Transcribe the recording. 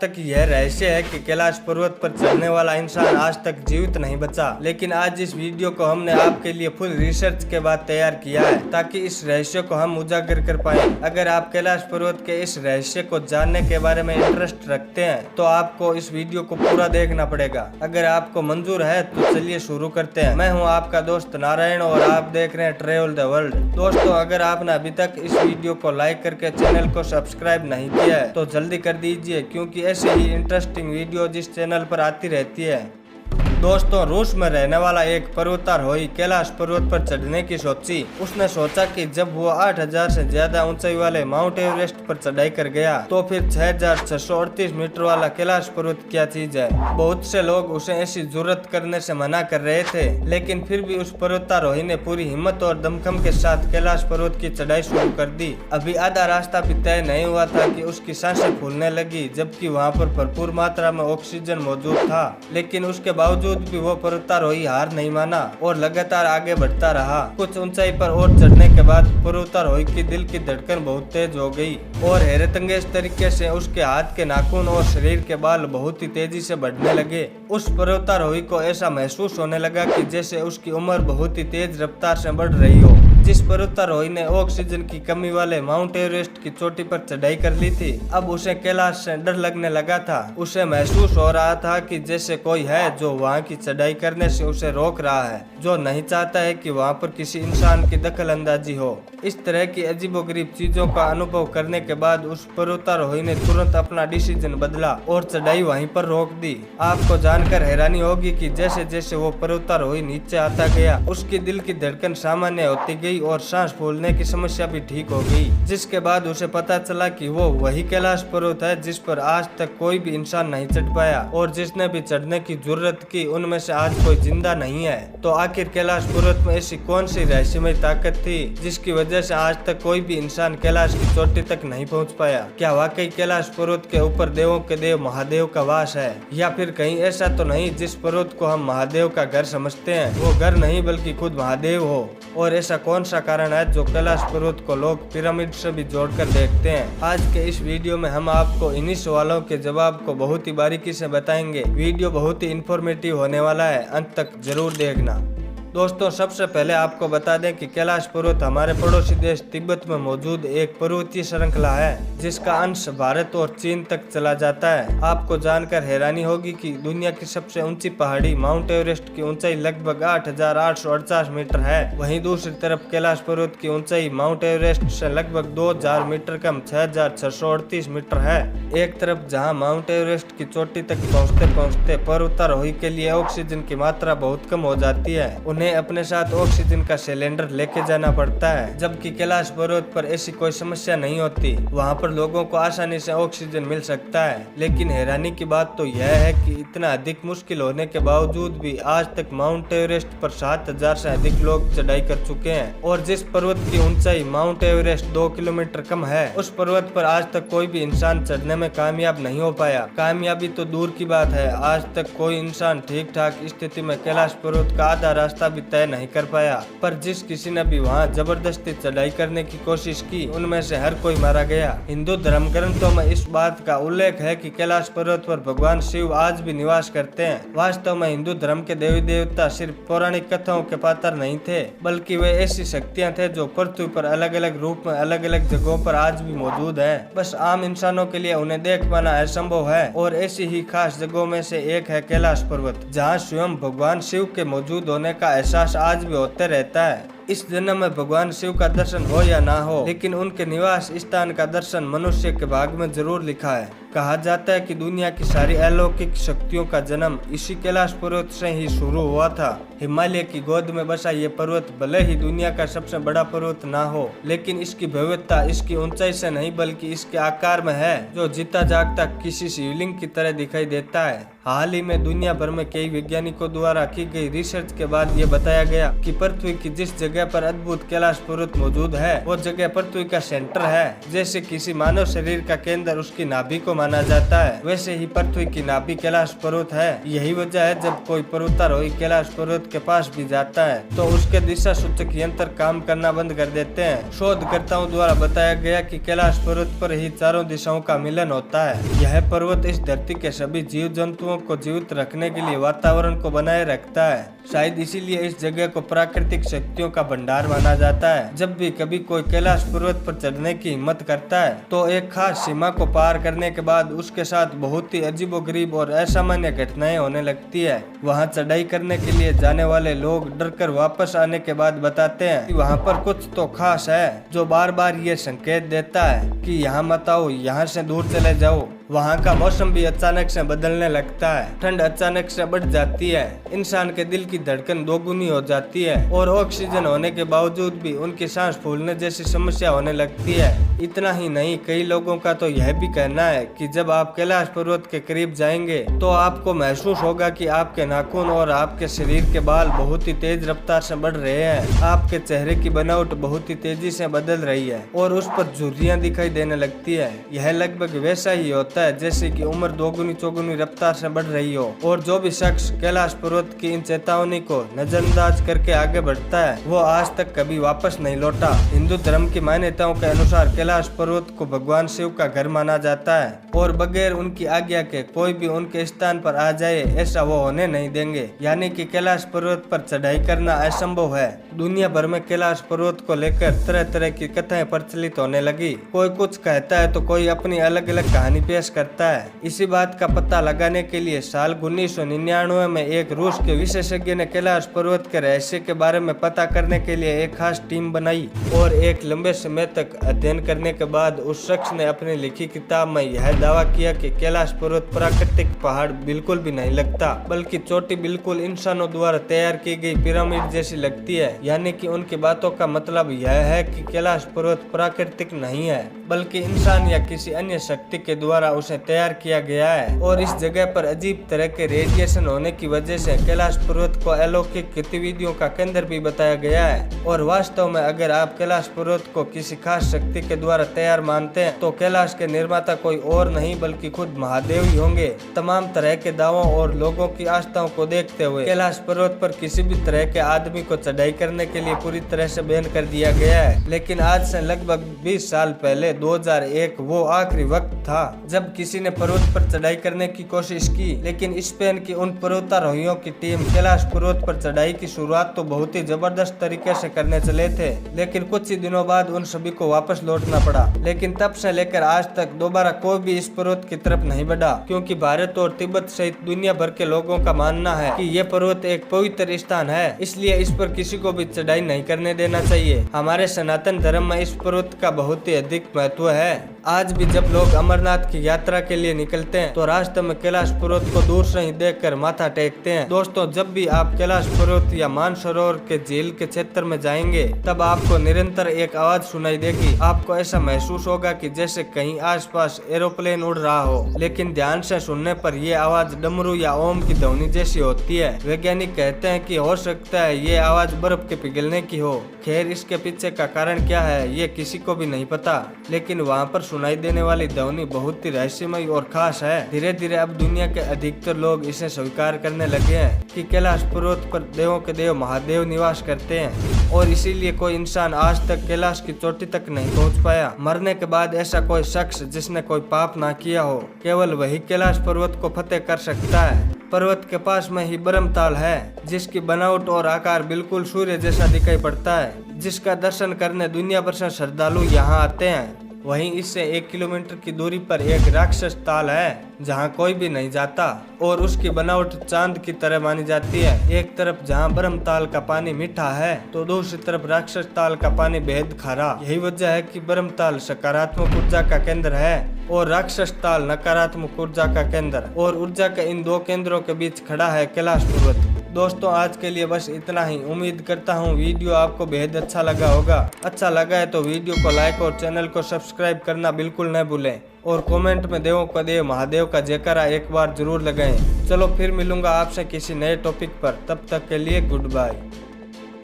तक यह रहस्य है कि कैलाश पर्वत पर चढ़ने वाला इंसान आज तक जीवित नहीं बचा। लेकिन आज इस वीडियो को हमने आपके लिए फुल रिसर्च के बाद तैयार किया है ताकि इस रहस्य को हम उजागर कर पाए। अगर आप कैलाश पर्वत के इस रहस्य को जानने के बारे में इंटरेस्ट रखते हैं तो आपको इस वीडियो को पूरा देखना पड़ेगा। अगर आपको मंजूर है तो चलिए शुरू करते हैं। मैं हूं आपका दोस्त नारायण और आप देख रहे हैं ट्रेवल द वर्ल्ड। दोस्तों, अगर आपने अभी तक इस वीडियो को लाइक करके चैनल को सब्सक्राइब नहीं किया है तो जल्दी कर दीजिए, क्योंकि ऐसे ही इंटरेस्टिंग वीडियो जिस चैनल पर आती रहती है। दोस्तों, रूस में रहने वाला एक पर्वतारोही कैलाश पर्वत पर चढ़ने की सोची। उसने सोचा कि जब वो 8000 से ज्यादा ऊंचाई वाले माउंट एवरेस्ट पर चढ़ाई कर गया तो फिर 6638 मीटर वाला कैलाश पर्वत क्या चीज है। बहुत से लोग उसे ऐसी जुर्रत करने से मना कर रहे थे, लेकिन फिर भी उस पर्वतारोही ने पूरी हिम्मत और दमखम के साथ कैलाश पर्वत की चढ़ाई शुरू कर दी। अभी आधा रास्ता भी तय नहीं हुआ था कि उसकी सांसें फूलने लगी, जबकि वहाँ पर भरपूर मात्रा में ऑक्सीजन मौजूद था। लेकिन उसके बावजूद भी वो पर्वतारोही हार नहीं माना और लगातार आगे बढ़ता रहा। कुछ ऊंचाई पर और चढ़ने के बाद पर्वतारोही की दिल की धड़कन बहुत तेज हो गई और हैरतअंगेज तरीके से उसके हाथ के नाखून और शरीर के बाल बहुत ही तेजी से बढ़ने लगे। उस पर्वतारोही को ऐसा महसूस होने लगा कि जैसे उसकी उम्र बहुत ही तेज रफ्तार से बढ़ रही हो। जिस पर्वतारोही ने ऑक्सीजन की कमी वाले माउंट एवरेस्ट की चोटी पर चढ़ाई कर ली थी, अब उसे कैलाश से डर लगने लगा था। उसे महसूस हो रहा था कि जैसे कोई है जो वहाँ की चढ़ाई करने से उसे रोक रहा है, जो नहीं चाहता है कि वहाँ पर किसी इंसान की दखल अंदाजी हो। इस तरह की अजीबोगरीब चीजों का अनुभव करने के बाद उस पर्वतारोही ने तुरंत अपना डिसीजन बदला और चढ़ाई वहीं पर रोक दी। आपको जानकर हैरानी होगी कि जैसे जैसे वो पर्वतारोही नीचे आता गया, उसकी दिल की धड़कन सामान्य होती गई और सांस फूलने की समस्या भी ठीक हो गई। जिसके बाद उसे पता चला कि वो वही कैलाश पर्वत है जिस पर आज तक कोई भी इंसान नहीं चढ़ पाया, और जिसने भी चढ़ने की जुर्रत की उनमें से आज कोई जिंदा नहीं है। तो आखिर कैलाश पर्वत में ऐसी कौन सी रहस्यमय ताकत थी जिसकी वजह से आज तक कोई भी इंसान कैलाश की चोटी तक नहीं पहुंच पाया। क्या वाकई कैलाश पर्वत के ऊपर देवों के देव महादेव का वास है, या फिर कहीं ऐसा तो नहीं जिस पर्वत को हम महादेव का घर समझते हैं वो घर नहीं बल्कि खुद महादेव हो। और ऐसा कौन सा कारण है जो कैलाश पर्वत को लोग पिरामिड से भी जोड़कर देखते हैं। आज के इस वीडियो में हम आपको इन्हीं सवालों के जवाब को बहुत ही बारीकी से बताएंगे। वीडियो बहुत ही इंफॉर्मेटिव होने वाला है, अंत तक जरूर देखना। दोस्तों, सबसे पहले आपको बता दें कि कैलाश पर्वत हमारे पड़ोसी देश तिब्बत में मौजूद एक पर्वतीय श्रृंखला है जिसका अंश भारत और चीन तक चला जाता है। आपको जानकर हैरानी होगी कि दुनिया की सबसे ऊंची पहाड़ी माउंट एवरेस्ट की ऊंचाई लगभग 8848 मीटर है। वहीं दूसरी तरफ कैलाश पर्वत की ऊंचाई माउंट एवरेस्ट से लगभग 2000 मीटर कम 6638 मीटर है। एक तरफ जहां माउंट एवरेस्ट की चोटी तक पहुंचते पहुंचते पर्वतारोही के लिए ऑक्सीजन की मात्रा बहुत कम हो जाती है, उन्हें अपने साथ ऑक्सीजन का सिलेंडर लेके जाना पड़ता है। जबकि कैलाश पर्वत पर ऐसी कोई समस्या नहीं होती, वहाँ पर लोगों को आसानी से ऑक्सीजन मिल सकता है। लेकिन हैरानी की बात तो यह है कि इतना अधिक मुश्किल होने के बावजूद भी आज तक माउंट एवरेस्ट पर 7000 से अधिक लोग चढ़ाई कर चुके हैं। और जिस पर्वत की ऊंचाई माउंट एवरेस्ट 2 किलोमीटर कम है, उस पर्वत पर आज तक कोई भी इंसान चढ़ने में कामयाब नहीं हो पाया। कामयाबी तो दूर की बात है, आज तक कोई इंसान ठीक ठाक स्थिति में कैलाश पर्वत का आधा रास्ता भी तय नहीं कर पाया। पर जिस किसी ने भी वहाँ जबरदस्ती चढ़ाई करने की कोशिश की, उनमें से हर कोई मारा गया। हिंदू धर्म ग्रंथों में इस बात का उल्लेख है कि कैलाश पर्वत पर भगवान शिव आज भी निवास करते हैं। वास्तव में हिंदू धर्म के देवी देवता सिर्फ पौराणिक कथाओं के पात्र नहीं थे, बल्कि वे ऐसी शक्तियाँ थे जो पृथ्वी पर अलग अलग रूप में अलग अलग जगहों पर आज भी मौजूद है। बस आम इंसानों के लिए उन्हें देख पाना असंभव है। और ऐसी ही खास जगहों में से एक है कैलाश पर्वत, जहाँ स्वयं भगवान शिव के मौजूद होने का एहसास आज भी होते रहता है। इस जन्म में भगवान शिव का दर्शन हो या ना हो, लेकिन उनके निवास स्थान का दर्शन मनुष्य के भाग में जरूर लिखा है। कहा जाता है कि दुनिया की सारी अलौकिक शक्तियों का जन्म इसी कैलाश पर्वत से ही शुरू हुआ था। हिमालय की गोद में बसा ये पर्वत भले ही दुनिया का सबसे बड़ा पर्वत ना हो, लेकिन इसकी भव्यता इसकी ऊंचाई से नहीं बल्कि इसके आकार में है, जो जीता जागता किसी शिवलिंग की तरह दिखाई देता है। हाल ही में दुनिया भर में कई वैज्ञानिकों द्वारा की गई रिसर्च के बाद ये बताया गया कि पृथ्वी की जिस जगह जगह पर अद्भुत कैलाश पर्वत मौजूद है वो जगह पृथ्वी का सेंटर है। जैसे किसी मानव शरीर का केंद्र उसकी नाभि को माना जाता है, वैसे ही पृथ्वी की नाभि कैलाश पर्वत है। यही वजह है जब कोई पर्वतारोही कैलाश पर्वत के पास भी जाता है तो उसके दिशा सूचक यंत्र काम करना बंद कर देते हैं। शोधकर्ताओं द्वारा बताया गया कि कैलाश पर्वत पर ही चारों दिशाओं का मिलन होता है। यह पर्वत इस धरती के सभी जीव जंतुओं को जीवित रखने के लिए वातावरण को बनाए रखता है। शायद इसीलिए इस जगह को प्राकृतिक शक्तियों का भंडार माना जाता है। जब भी कभी कोई कैलाश पर्वत पर चढ़ने की हिम्मत करता है तो एक खास सीमा को पार करने के बाद उसके साथ बहुत ही अजीबोगरीब और असामान्य घटनाएं होने लगती है। वहां चढ़ाई करने के लिए जाने वाले लोग डरकर वापस आने के बाद बताते हैं कि वहां पर कुछ तो खास है जो बार बार ये संकेत देता है कि यहाँ मत आओ, यहाँ से दूर चले जाओ। वहाँ का मौसम भी अचानक से बदलने लगता है, ठंड अचानक से बढ़ जाती है, इंसान के दिल की धड़कन दोगुनी हो जाती है और ऑक्सीजन होने के बावजूद भी उनकी सांस फूलने जैसी समस्या होने लगती है। इतना ही नहीं, कई लोगों का तो यह भी कहना है कि जब आप कैलाश पर्वत के करीब जाएंगे तो आपको महसूस होगा कि आपके नाखून और आपके शरीर के बाल बहुत ही तेज रफ्तार से बढ़ रहे हैं। आपके चेहरे की बनावट बहुत ही तेजी से बदल रही है और उस पर झुर्रियां दिखाई देने लगती है। यह लगभग वैसा ही होता है जैसे कि उम्र दोगुनी चौगुनी रफ्तार से बढ़ रही हो। और जो भी शख्स कैलाश पर्वत की इन चेतावनी को नजरअंदाज करके आगे बढ़ता है वो आज तक कभी वापस नहीं लौटा। हिंदू धर्म की मान्यताओं के अनुसार कैलाश पर्वत को भगवान शिव का घर माना जाता है और बगैर उनकी आज्ञा के कोई भी उनके स्थान पर आ जाए ऐसा वो होने नहीं देंगे। यानी कि कैलाश पर्वत पर चढ़ाई करना असंभव है। दुनिया भर में कैलाश पर्वत को लेकर तरह तरह की कथाएं प्रचलित होने लगी। कोई कुछ कहता है तो कोई अपनी अलग अलग कहानी पेश करता है। इसी बात का पता लगाने के लिए साल 1999 में एक रूस के विशेषज्ञ ने कैलाश पर्वत के रहस्य के बारे में पता करने के लिए एक खास टीम बनाई और एक लंबे समय तक अध्ययन करने के बाद उस शख्स ने अपनी लिखी किताब में यह दावा किया कि कैलाश पर्वत प्राकृतिक पहाड़ बिल्कुल भी नहीं लगता, बल्कि चोटी बिल्कुल इंसानों द्वारा तैयार की गई पिरामिड जैसी लगती है। यानी कि उनकी बातों का मतलब यह है कि कैलाश पर्वत प्राकृतिक नहीं है बल्कि इंसान या किसी अन्य शक्ति के द्वारा उसे तैयार किया गया है। और इस जगह पर अजीब तरह के रेडिएशन होने की वजह से कैलाश पर्वत को अलौकिक गतिविधियों का केंद्र भी बताया गया है। और वास्तव में अगर आप कैलाश पर्वत को किसी खास शक्ति के द्वारा तैयार मानते हैं तो कैलाश के निर्माता कोई और नहीं बल्कि खुद महादेव ही होंगे। तमाम तरह के दावों और लोगों की आस्थाओं को देखते हुए कैलाश पर्वत पर किसी भी तरह के आदमी को चढ़ाई करने के लिए पूरी तरह से बैन कर दिया गया है। लेकिन आज से लगभग 20 साल पहले 2001 वो आखिरी वक्त था जब किसी ने पर्वत पर चढ़ाई करने की कोशिश की। लेकिन स्पेन की उन पर्वतारोहियों की टीम कैलाश पर्वत पर चढ़ाई की शुरुआत तो बहुत ही जबरदस्त तरीके से करने चले थे, लेकिन कुछ ही दिनों बाद उन सभी को वापस लौटना पड़ा। लेकिन तब से लेकर आज तक दोबारा कोई भी इस पर्वत की तरफ नहीं बढ़ा, क्योंकि भारत और तिब्बत सहित दुनिया भर के लोगों का मानना है कि ये पर्वत एक पवित्र स्थान है, इसलिए इस पर किसी को भी चढ़ाई नहीं करने देना चाहिए। हमारे सनातन धर्म में इस पर्वत का बहुत ही अधिक महत्व है। आज भी जब लोग अमरनाथ की यात्रा के लिए निकलते हैं तो रास्ते में कैलाश पर्वत को दूर से ही देखकर माथा टेकते हैं। दोस्तों, जब भी आप कैलाश पर्वत या मानसरोवर के झील के क्षेत्र में जाएंगे तब आपको निरंतर एक आवाज सुनाई देगी। आपको ऐसा महसूस होगा कि जैसे कहीं आसपास एरोप्लेन उड़ रहा हो, लेकिन ध्यान से सुनने पर यह आवाज डमरू या ओम की ध्वनि जैसी होती है। वैज्ञानिक कहते हैं कि हो सकता है ये आवाज बर्फ के पिघलने की हो। खैर, इसके पीछे का कारण क्या है ये किसी को भी नहीं पता, लेकिन वहाँ पर सुनाई देने वाली ध्वनि बहुत ही रहस्यमय और खास है। धीरे धीरे अब दुनिया के अधिकतर लोग इसे स्वीकार करने लगे हैं कि कैलाश पर्वत पर देवों के देव महादेव निवास करते हैं और इसीलिए कोई इंसान आज तक कैलाश की चोटी तक नहीं पहुंच पाया। मरने के बाद ऐसा कोई शख्स जिसने कोई पाप ना किया हो, केवल वही कैलाश पर्वत को फतेह कर सकता है। पर्वत के पास में ही ब्रह्मताल है जिसकी बनावट और आकार बिल्कुल सूर्य जैसा दिखाई पड़ता है, जिसका दर्शन करने दुनिया भर से श्रद्धालु यहाँ आते हैं। वहीं इससे 1 किलोमीटर की दूरी पर एक राक्षस ताल है जहां कोई भी नहीं जाता और उसकी बनावट चांद की तरह मानी जाती है। एक तरफ जहां ब्रह्म ताल का पानी मीठा है तो दूसरी तरफ राक्षस ताल का पानी बेहद खारा। यही वजह है कि ब्रह्म ताल सकारात्मक ऊर्जा का केंद्र है और राक्षस ताल नकारात्मक ऊर्जा का केंद्र, और ऊर्जा के इन दो केंद्रों के बीच खड़ा है कैलाश पर्वत। दोस्तों, आज के लिए बस इतना ही। उम्मीद करता हूँ वीडियो आपको बेहद अच्छा लगा होगा। अच्छा लगा है तो वीडियो को लाइक और चैनल को सब्सक्राइब करना बिल्कुल न भूलें और कमेंट में देवों का देव महादेव का जयकारा एक बार जरूर लगाएं। चलो फिर मिलूंगा आपसे किसी नए टॉपिक पर, तब तक के लिए गुड बाय।